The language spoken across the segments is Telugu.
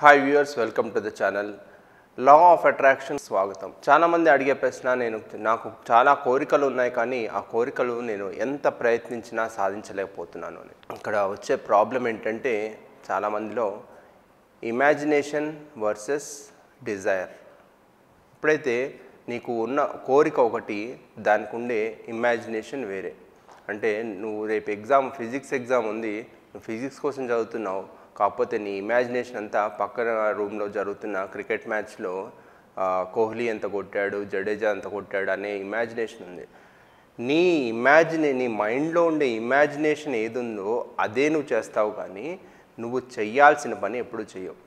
Hi viewers, welcome to the channel. Law of attraction స్వాగతం. చాలామంది అడిగే ప్రశ్న, నాకు చాలా కోరికలు ఉన్నాయి కానీ ఆ కోరికలు నేను ఎంత ప్రయత్నించినా సాధించలేకపోతున్నాను అని. ఇక్కడ వచ్చే ప్రాబ్లం ఏంటంటే చాలామందిలో ఇమాజినేషన్ వర్సెస్ డిజైర్. ఎప్పుడైతే నీకు ఉన్న కోరిక ఒకటి, దానికి ఉండే ఇమాజినేషన్ వేరే. అంటే నువ్వు రేపు ఫిజిక్స్ ఎగ్జామ్ ఉంది, నువ్వు ఫిజిక్స్ కోసం చదువుతున్నావు, కాకపోతే నీ ఇమాజినేషన్ అంతా పక్కన రూమ్లో జరుగుతున్న క్రికెట్ మ్యాచ్లో కోహ్లీ ఎంత కొట్టాడు, జడేజా ఎంత కొట్టాడు అనే ఇమాజినేషన్ ఉంది. నీ మైండ్లో ఉండే ఇమాజినేషన్ ఏది ఉందో అదే నువ్వు చేస్తావు, కానీ నువ్వు చెయ్యాల్సిన పని ఎప్పుడు చెయ్యవు.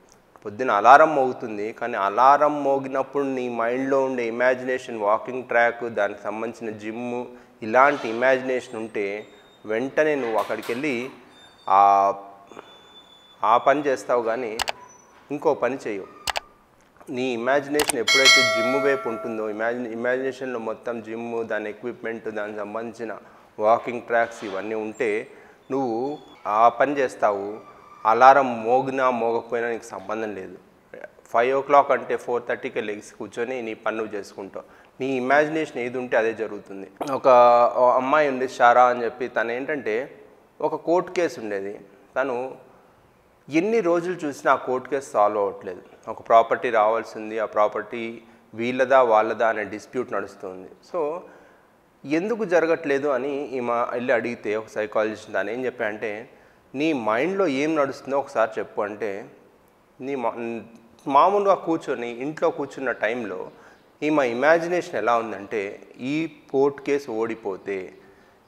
పొద్దున అలారం మోగుతుంది, కానీ అలారం మోగినప్పుడు నీ మైండ్లో ఉండే ఇమాజినేషన్, వాకింగ్ ట్రాక్, దానికి సంబంధించిన జిమ్, ఇలాంటి ఇమాజినేషన్ ఉంటే వెంటనే నువ్వు అక్కడికి వెళ్ళి ఆ పని చేస్తావు, కానీ ఇంకో పని చేయవు. నీ ఇమాజినేషన్ ఎప్పుడైతే జిమ్ వైపు ఉంటుందో, ఇమాజినేషన్లో మొత్తం జిమ్, దాని ఎక్విప్మెంట్, దానికి సంబంధించిన వాకింగ్ ట్రాక్స్ ఇవన్నీ ఉంటే నువ్వు ఆ పని చేస్తావు. అలారం మోగినా మోగకపోయినా నీకు సంబంధం లేదు. 5 o'clock అంటే 4:30కి లెగ్స్ కూర్చొని నీ పని నువ్వు చేసుకుంటావు. నీ ఇమాజినేషన్ ఏది ఉంటే అదే జరుగుతుంది. ఒక అమ్మాయి ఉంది, షారా అని చెప్పి. తను ఏంటంటే ఒక కోర్టు కేసు ఉండేది. తను ఎన్ని రోజులు చూసినా ఆ కోర్టు కేసు సాల్వ్ అవ్వట్లేదు. ఒక ప్రాపర్టీ రావాల్సి ఉంది, ఆ ప్రాపర్టీ వీళ్ళదా వాళ్ళదా అనే డిస్ప్యూట్ నడుస్తుంది. సో ఎందుకు జరగట్లేదు అని ఈమె వెళ్ళి అడిగితే ఒక సైకాలజిస్ట్ దాని ఏం చెప్పాయంటే, నీ మైండ్లో ఏం నడుస్తుందో ఒకసారి చెప్పు అంటే, మామూలుగా ఇంట్లో కూర్చున్న టైంలో ఈమె ఇమాజినేషన్ ఎలా ఉందంటే, ఈ కోర్టు కేసు ఓడిపోతే,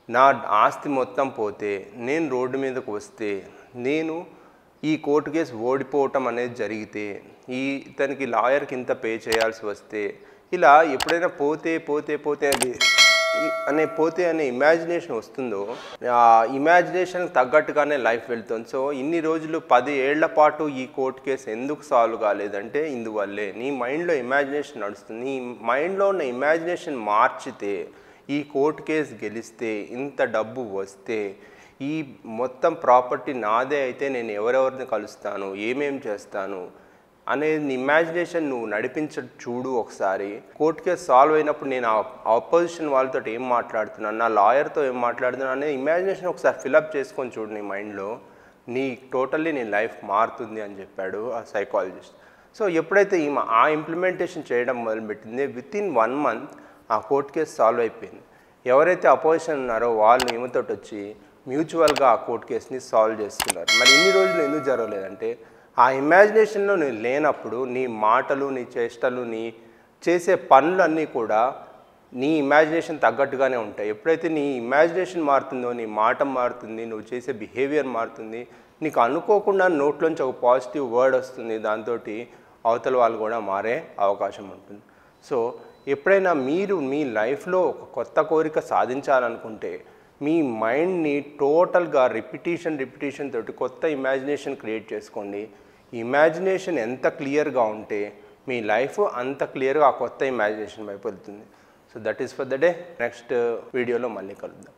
నా ఆస్తి మొత్తం పోతే, నేను రోడ్డు మీదకు వస్తే, నేను ఈ కోర్టు కేసు ఓడిపోవటం అనేది జరిగితే, ఇతనికి లాయర్కి ఇంత పే చేయాల్సి వస్తే, ఇలా ఎప్పుడైనా పోతే అనే ఇమాజినేషన్ వస్తుందో, ఆ ఇమాజినేషన్కి తగ్గట్టుగానే లైఫ్ వెళ్తుంది. సో ఇన్ని రోజులు 10 ఏళ్ల పాటు ఈ కోర్టు కేసు ఎందుకు సాల్వ్ కాలేదంటే ఇందువల్లే నీ మైండ్లో ఇమాజినేషన్ నడుస్తుంది. నీ మైండ్లో ఉన్న ఇమాజినేషన్ మార్చితే, ఈ కోర్టు కేసు గెలిస్తే, ఇంత డబ్బు వస్తే, ఈ మొత్తం ప్రాపర్టీ నాదే అయితే నేను ఎవరెవరిని కలుస్తాను, ఏమేం చేస్తాను అనేది ఇమాజినేషన్ నువ్వు చూడు. ఒకసారి కోర్టు కేసు సాల్వ్ అయినప్పుడు నేను ఆపోజిషన్ వాళ్ళతో ఏం మాట్లాడుతున్నాను, నా లాయర్తో ఏం మాట్లాడుతున్నాను అనే ఇమాజినేషన్ ఒకసారి ఫిలప్ చేసుకొని చూడు నీ మైండ్లో. టోటల్లీ నీ లైఫ్ మారుతుంది అని చెప్పాడు ఆ సైకాలజిస్ట్. సో ఎప్పుడైతే ఆ ఇంప్లిమెంటేషన్ చేయడం మొదలుపెట్టింది, వితిన్ 1 month ఆ కోర్టు కేసు సాల్వ్ అయిపోయింది. ఎవరైతే అపోజిషన్ ఉన్నారో వాళ్ళు ఈమెతో వచ్చి మ్యూచువల్గా ఆ కోర్టు కేసుని సాల్వ్ చేసుకున్నారు. మరి ఇన్ని రోజులు ఎందుకు జరగలేదంటే, ఆ ఇమాజినేషన్లో నువ్వు లేనప్పుడు నీ మాటలు, నీ చేష్టలు, నీ చేసే పనులన్నీ కూడా నీ ఇమాజినేషన్ తగ్గట్టుగానే ఉంటాయి. ఎప్పుడైతే నీ ఇమాజినేషన్ మారుతుందో, నీ మాట మారుతుంది, నువ్వు చేసే బిహేవియర్ మారుతుంది, నీకు అనుకోకుండా నోట్లోంచి ఒక పాజిటివ్ వర్డ్ వస్తుంది, దాంతో అవతల వాళ్ళు కూడా మారే అవకాశం ఉంటుంది. సో ఎప్పుడైనా మీరు మీ లైఫ్లో ఒక కొత్త కోరిక సాధించాలనుకుంటే, మీ మైండ్ని టోటల్గా రిపిటేషన్ తోటి కొత్త ఇమాజినేషన్ క్రియేట్ చేసుకోండి. ఇమాజినేషన్ ఎంత క్లియర్గా ఉంటే మీ లైఫ్ అంత క్లియర్గా ఆ కొత్త ఇమాజినేషన్ వైపు వెళ్తుంది. So that is for the day. Next వీడియోలో మళ్ళీ కలుద్దాం.